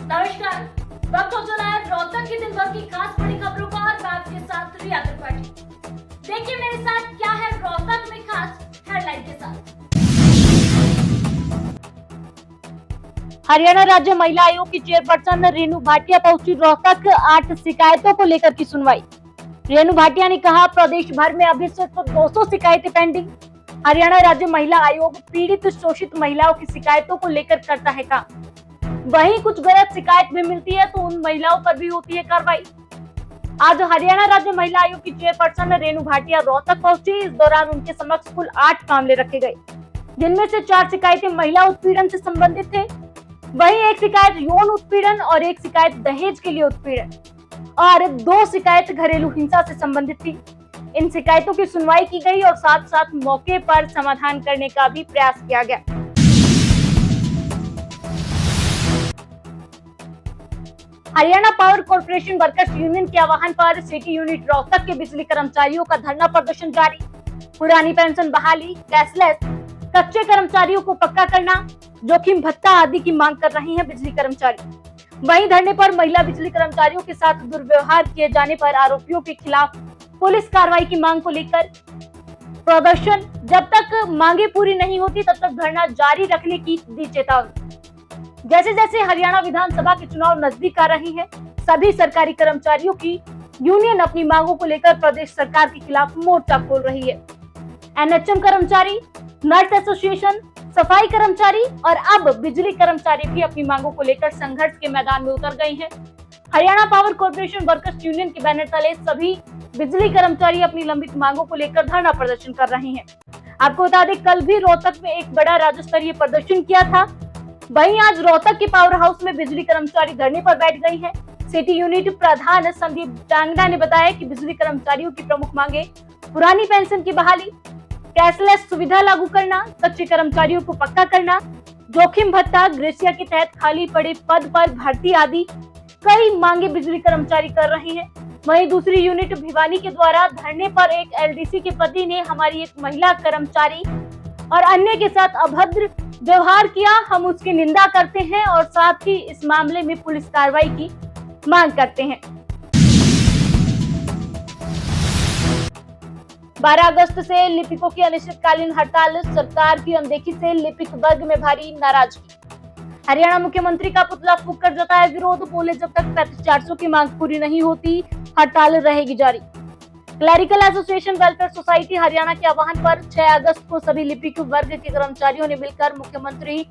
नमस्कार। वक्त हो चला है रोहतक की दिन भर की खास बड़ी खबरों का और मैं आपके साथ रिया त्रिपाठी। देखिए मेरे साथ क्या है रोहतक में खास हेडलाइन के साथ। हरियाणा राज्य महिला आयोग की चेयरपर्सन रेणु भाटिया पहुंची रोहतक। 8 शिकायतों को लेकर की सुनवाई। रेणु भाटिया ने कहा प्रदेश भर में अभी सिर्फ 200 शिकायतें पेंडिंग। हरियाणा राज्य महिला आयोग पीड़ित शोषित महिलाओं की शिकायतों को लेकर करता है काम। वहीं कुछ गलत शिकायत भी मिलती है तो उन महिलाओं पर भी होती है कार्रवाई। आज हरियाणा राज्य महिला आयोग की चेयरपर्सन रेणु भाटिया रोहतक पहुंची। इस दौरान उनके समक्ष कुल 8 मामले रखे गए, जिनमें से 4 शिकायतें महिला उत्पीड़न से संबंधित थे। वहीं 1 शिकायत यौन उत्पीड़न और 1 शिकायत दहेज के लिए उत्पीड़न और 2 शिकायत घरेलू हिंसा से संबंधित थी। इन शिकायतों की सुनवाई की गई और साथ साथ मौके पर समाधान करने का भी प्रयास किया गया। Haryana power corporation workers union के आह्वान पर सिटी यूनिट रोहतक के बिजली कर्मचारियों का धरना प्रदर्शन जारी। पुरानी पेंशन बहाली, कैशलेस, कच्चे कर्मचारियों को पक्का करना, जोखिम भत्ता आदि की मांग कर रहे हैं बिजली कर्मचारी। वहीं धरने पर महिला बिजली कर्मचारियों के साथ दुर्व्यवहार किए जाने पर आरोपियों के खिलाफ पुलिस कार्रवाई की मांग को लेकर प्रदर्शन। जब तक मांगे पूरी नहीं होती तब तक धरना जारी रखने की दी चेतावनी। जैसे जैसे हरियाणा विधानसभा के चुनाव नजदीक आ रहे हैं, सभी सरकारी कर्मचारियों की यूनियन अपनी मांगों को लेकर प्रदेश सरकार के खिलाफ मोर्चा खोल रही है। एनएचएम कर्मचारी, नर्स एसोसिएशन, सफाई कर्मचारी और अब बिजली कर्मचारी भी अपनी मांगों को लेकर संघर्ष के मैदान में उतर गए हैं। Haryana power corporation workers union के बैनर तले सभी बिजली कर्मचारी अपनी लंबित मांगों को लेकर धरना प्रदर्शन कर रहे हैं। आपको बता दें, कल भी रोहतक में एक बड़ा राज्य स्तरीय प्रदर्शन किया था। वहीं आज रोहतक के पावर हाउस में बिजली कर्मचारी धरने पर बैठ गई हैं। सिटी यूनिट प्रधान संदीप टांगड़ा ने बताया कि बिजली कर्मचारियों की प्रमुख मांगे पुरानी पेंशन की बहाली, कैशलेस सुविधा लागू करना, कच्चे कर्मचारियों को पक्का करना, जोखिम भत्ता, ग्रेसिया के तहत खाली पड़े पद पर भर्ती आदि कई मांगे बिजली कर्मचारी कर रहे हैं। वहीं दूसरी यूनिट भिवानी के द्वारा धरने पर एक एलडीसी के पति ने हमारी एक महिला कर्मचारी और अन्य के साथ अभद्र व्यवहार किया, हम उसकी निंदा करते हैं और साथ ही इस मामले में पुलिस कार्रवाई की मांग करते हैं। 12 अगस्त से लिपिकों की अनिश्चितकालीन हड़ताल, सरकार की अनदेखी से लिपिक वर्ग में भारी नाराजगी। हरियाणा मुख्यमंत्री का पुतला फूंककर जताया विरोध, बोले जब तक 35,400 की मांग पूरी नहीं होती हड़ताल रहेगी जारी। Clerical association welfare society Haryana के आह्वान पर 6 अगस्त को सभी लिपिक वर्ग के कर्मचारियों ने मिलकर मुख्यमंत्री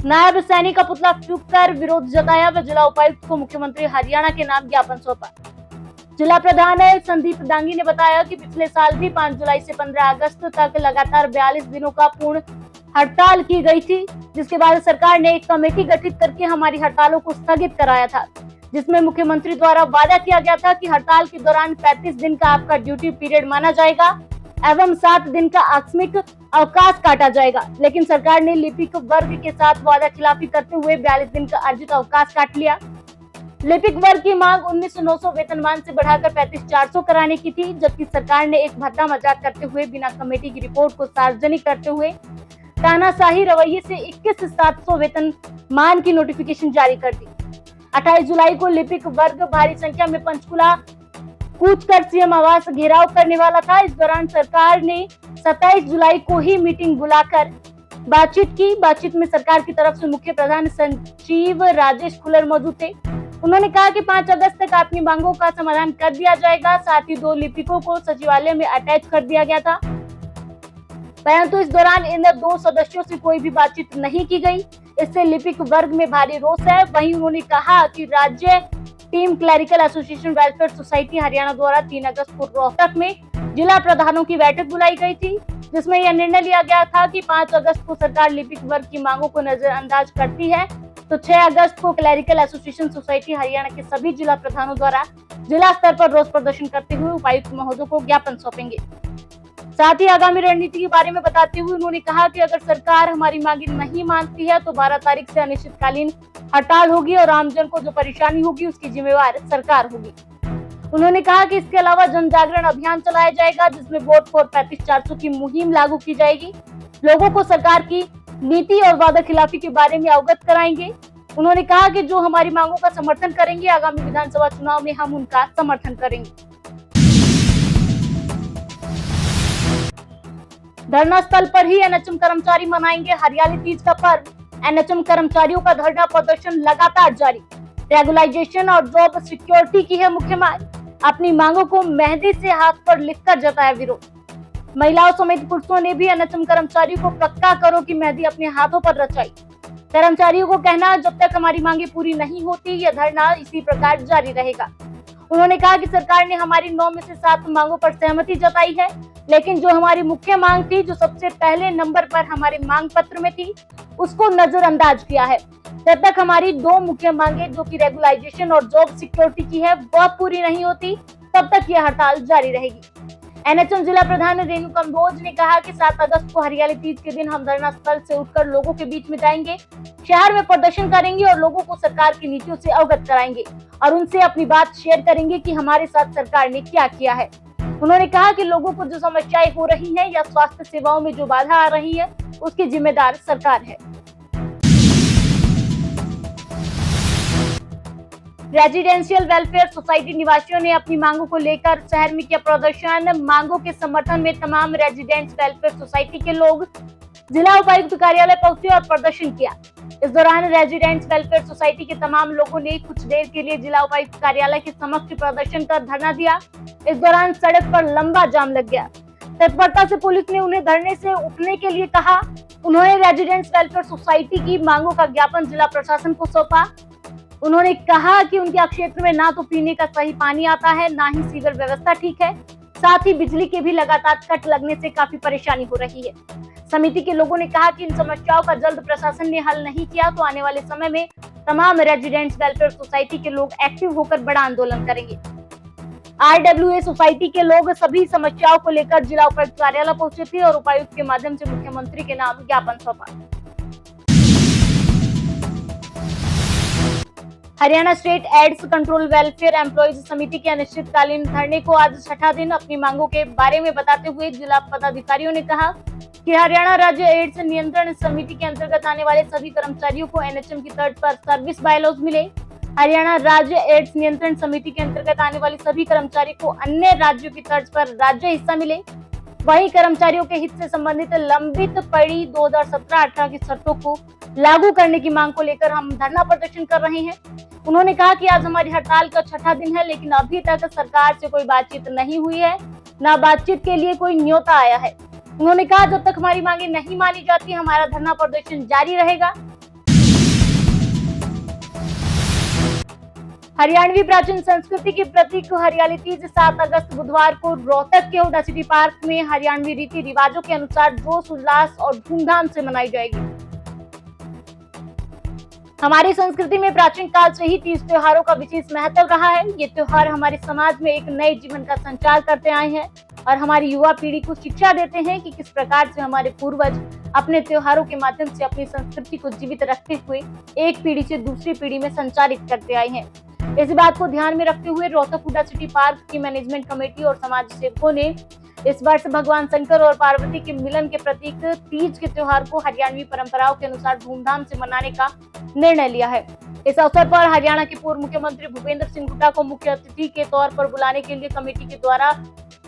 नायब सैनी का पुतला फूंककर विरोध जताया व जिला उपायुक्त को मुख्यमंत्री हरियाणा के नाम ज्ञापन सौंपा। जिला प्रधान संदीप डांगी ने बताया कि पिछले साल भी 5 जुलाई से 15 अगस्त तक लगातार 42 दिनों का पूर्ण हड़ताल की गई थी, जिसके बाद सरकार ने एक कमेटी गठित करके हमारी हड़तालों को स्थगित कराया था, जिसमें मुख्यमंत्री द्वारा वादा किया गया था कि हड़ताल के दौरान 35 दिन का आपका ड्यूटी पीरियड माना जाएगा एवं 7 दिन का आकस्मिक अवकाश काटा जाएगा। लेकिन सरकार ने लिपिक वर्ग के साथ वादा खिलाफी करते हुए 42 दिन का अर्जित अवकाश काट लिया। लिपिक वर्ग की मांग 19,900 वेतनमान से बढ़ाकर 35,400 कराने की थी, जबकि सरकार ने एक भद्दा मजाक करते हुए बिना कमेटी की रिपोर्ट को सार्वजनिक करते हुए तानाशाही रवैये से 21,700 वेतनमान की नोटिफिकेशन जारी कर दी। 28 जुलाई को लिपिक वर्ग भारी संख्या में पंचकुला कूच कर सीएम आवास घेराव करने वाला था। इस दौरान सरकार ने 27 जुलाई को ही मीटिंग बुलाकर बातचीत की। बातचीत में सरकार की तरफ से मुख्य प्रधान सचिव राजेश खुलर मौजूद थे। उन्होंने कहा कि 5 अगस्त तक अपनी मांगों का समाधान कर दिया जाएगा। साथ ही 2 लिपिकों को सचिवालय में अटैच कर दिया गया था, परंतु इस दौरान इन 2 सदस्यों से कोई भी बातचीत नहीं की गई। इससे लिपिक वर्ग में भारी रोष है। वहीं उन्होंने कहा कि राज्य team clerical association welfare society Haryana द्वारा 3 अगस्त को रोहतक में जिला प्रधानों की बैठक बुलाई गई थी, जिसमें यह निर्णय लिया गया था कि 5 अगस्त को सरकार लिपिक वर्ग की मांगों को नजरअंदाज करती है, तो 6 अगस्त को क्लरिकल एसोसिएशन सोसाइटी हरियाणा के सभी जिला प्रधानों द्वारा जिला स्तर पर रोष प्रदर्शन करते हुए उपायुक्त महोदय को ज्ञापन सौंपेंगे। साथ ही आगामी रणनीति के बारे में बताते हुए उन्होंने कहा कि अगर सरकार हमारी मांगे नहीं मानती है तो 12 तारीख से अनिश्चितकालीन हड़ताल होगी और आमजन को जो परेशानी होगी उसकी जिम्मेवार सरकार होगी। उन्होंने कहा कि इसके अलावा जन जागरण अभियान चलाया जाएगा, जिसमें वोट फॉर 35,400 की मुहिम लागू की जाएगी। लोगों को सरकार की नीति और वादा खिलाफी के बारे में अवगत कराएंगे। उन्होंने कहा कि जो हमारी मांगों का समर्थन करेंगे, आगामी विधानसभा चुनाव में हम उनका समर्थन करेंगे। धरना स्थल पर ही एनएचएम कर्मचारी मनाएंगे हरियाली तीज का पर्व। एनएचएम कर्मचारियों का धरना प्रदर्शन लगातार जारी। रेगुलाइजेशन और जॉब सिक्योरिटी की है मुख्य मांग। अपनी मांगों को मेहंदी से हाथ पर लिखकर जताया विरोध। महिलाओं समेत पुरुषों ने भी एनएचएम कर्मचारियों को पक्का करो की मेहंदी अपने हाथों पर रचाई। कर्मचारियों को कहना, जब तक हमारी मांगे पूरी नहीं होती यह धरना इसी प्रकार जारी रहेगा। उन्होंने कहा कि सरकार ने हमारी 9 में से 7 मांगों पर सहमति जताई है, लेकिन जो हमारी मुख्य मांग थी, जो सबसे पहले नंबर पर हमारे मांग पत्र में थी, उसको नजरअंदाज किया है। जब तक हमारी 2 मुख्य मांगे जो कि रेगुलाइजेशन और जॉब सिक्योरिटी की है वह पूरी नहीं होती, तब तक यह हड़ताल जारी रहेगी। एनएचएम जिला प्रधान रेणु कंबोज ने कहा कि 7 अगस्त को हरियाली तीज के दिन हम धरना स्थल से उठकर लोगों के बीच में जाएंगे, शहर में प्रदर्शन करेंगे और लोगों को सरकार की नीतियों से अवगत कराएंगे और उनसे अपनी बात शेयर करेंगे कि हमारे साथ सरकार ने क्या किया है। उन्होंने कहा कि लोगों को जो समस्याएं हो रही हैं या स्वास्थ्य सेवाओं में जो बाधा आ रही है, उसकी जिम्मेदार सरकार है। रेजिडेंशियल वेलफेयर सोसाइटी निवासियों ने अपनी मांगों को लेकर शहर में किया प्रदर्शन। मांगों के समर्थन में तमाम रेजिडेंट वेलफेयर सोसाइटी के लोग जिला उपायुक्त कार्यालय पहुंचे और प्रदर्शन किया। इस दौरान रेजिडेंट वेलफेयर सोसाइटी के तमाम लोगों ने कुछ देर के लिए जिला उपायुक्त कार्यालय के समक्ष प्रदर्शन कर धरना दिया। इस दौरान सड़क पर लंबा जाम लग गया। तत्परता से पुलिस ने उन्हें धरने से उठने के लिए कहा। उन्होंने रेजिडेंट वेलफेयर सोसाइटी की मांगों का ज्ञापन जिला प्रशासन को सौंपा। उन्होंने कहा कि उनके क्षेत्र में ना तो पीने का सही पानी आता है, ना ही सीवर व्यवस्था ठीक है, साथ ही बिजली के भी लगातार कट लगने से काफी परेशानी हो रही है। समिति के लोगों ने कहा कि इन समस्याओं का जल्द प्रशासन ने हल नहीं किया तो आने वाले समय में तमाम रेजिडेंट्स वेलफेयर सोसाइटी के लोग एक्टिव होकर बड़ा आंदोलन करेंगे। आरडब्ल्यूए सोसाइटी के लोग सभी समस्याओं को लेकर जिला उपायुक्त कार्यालय पहुंचे थे और उपायुक्त के माध्यम से मुख्यमंत्री के नाम ज्ञापन सौंपा। Haryana state AIDS control welfare employees समिति के अनिश्चितकालीन धरने को आज 6ठा दिन अपनी मांगों के बारे में बताते हुए जिला पदाधिकारियों ने कहा कि हरियाणा राज्य एड्स नियंत्रण समिति के अंतर्गत आने वाले सभी कर्मचारियों को एनएचएम की तर्ज पर सर्विस बायलॉज मिले। हरियाणा राज्य एड्स नियंत्रण समिति के अंतर्गत आने वाले सभी कर्मचारी को अन्य राज्यों की तर्ज पर राज्य हिस्सा मिले। वहीं कर्मचारियों के हित से संबंधित लंबित पड़ी 2017-18 की शर्तों को लागू करने की मांग को लेकर हम धरना प्रदर्शन कर रहे हैं। उन्होंने कहा कि आज हमारी हड़ताल का 6ठा दिन है, लेकिन अभी तक सरकार से कोई बातचीत नहीं हुई है, न बातचीत के लिए कोई न्योता आया है। उन्होंने कहा जब तक हमारी मांगे नहीं मानी जाती हमारा धरना प्रदर्शन जारी रहेगा। हरियाणवी प्राचीन संस्कृति की प्रतीक हरियाली तीज 7 अगस्त बुधवार को रोहतक के हुडा सिटी पार्क में हरियाणवी रीति रिवाजों के अनुसार जोश उल्लास और धूमधाम से मनाई जाएगी। हमारी संस्कृति में प्राचीन काल से ही तीज त्योहारों का विशेष महत्व रहा है। ये त्योहार हमारे समाज में एक नए जीवन का संचार करते आए हैं और हमारी युवा पीढ़ी को शिक्षा देते हैं कि किस प्रकार से हमारे पूर्वज अपने त्योहारों के माध्यम से अपनी संस्कृति को जीवित रखते हुए एक पीढ़ी से दूसरी पीढ़ी में संचारित करते आए हैं। इस बात को ध्यान में रखते हुए रोहतक हुडा सिटी पार्क की मैनेजमेंट कमेटी और समाज सेवकों ने इस वर्ष भगवान शंकर और पार्वती के मिलन के प्रतीक तीज के त्योहार को हरियाणवी परंपराओं के अनुसार धूमधाम से मनाने का निर्णय लिया है। इस अवसर पर हरियाणा के पूर्व मुख्यमंत्री भूपेंद्र सिंह हुड्डा को मुख्य अतिथि के तौर पर बुलाने के लिए कमेटी के द्वारा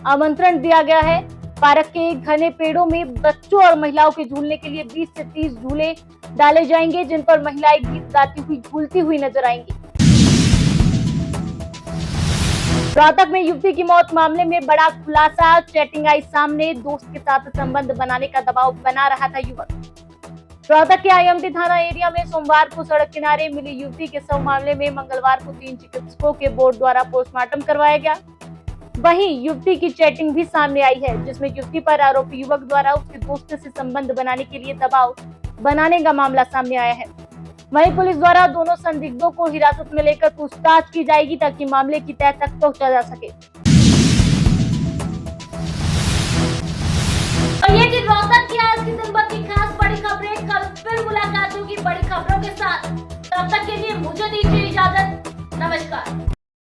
आमंत्रण दिया गया है। पार्क के घने पेड़ों में बच्चों और महिलाओं के झूलने के लिए 20 से 30 झूले डाले जाएंगे, जिन पर महिलाएं गीत गाती हुई झूलती हुई नजर आएंगी। रोहतक में युवती की मौत मामले में बड़ा खुलासा, चैटिंग आई सामने, दोस्त के साथ संबंध बनाने का दबाव बना रहा था युवक। रोहतक के आईएमटी थाना एरिया में सोमवार को सड़क किनारे मिली युवती के शव मामले में मंगलवार को 3 चिकित्सकों के बोर्ड द्वारा पोस्टमार्टम करवाया गया। वहीं युवती की चैटिंग भी सामने आई है, जिसमें युवती पर आरोपी युवक द्वारा उसके दोस्त से संबंध बनाने के लिए दबाव बनाने का मामला सामने आया है। वहीं पुलिस द्वारा दोनों संदिग्धों को हिरासत में लेकर पूछताछ की जाएगी ताकि मामले की तह तक पहुंचा जा सके। और ये थी रोहतक की आज की दिन भर की खास बड़ी खबरें। कल फिर मुलाकात होगी बड़ी खबरों के साथ। तब तक के लिए मुझे दीजिए इजाजत। नमस्कार।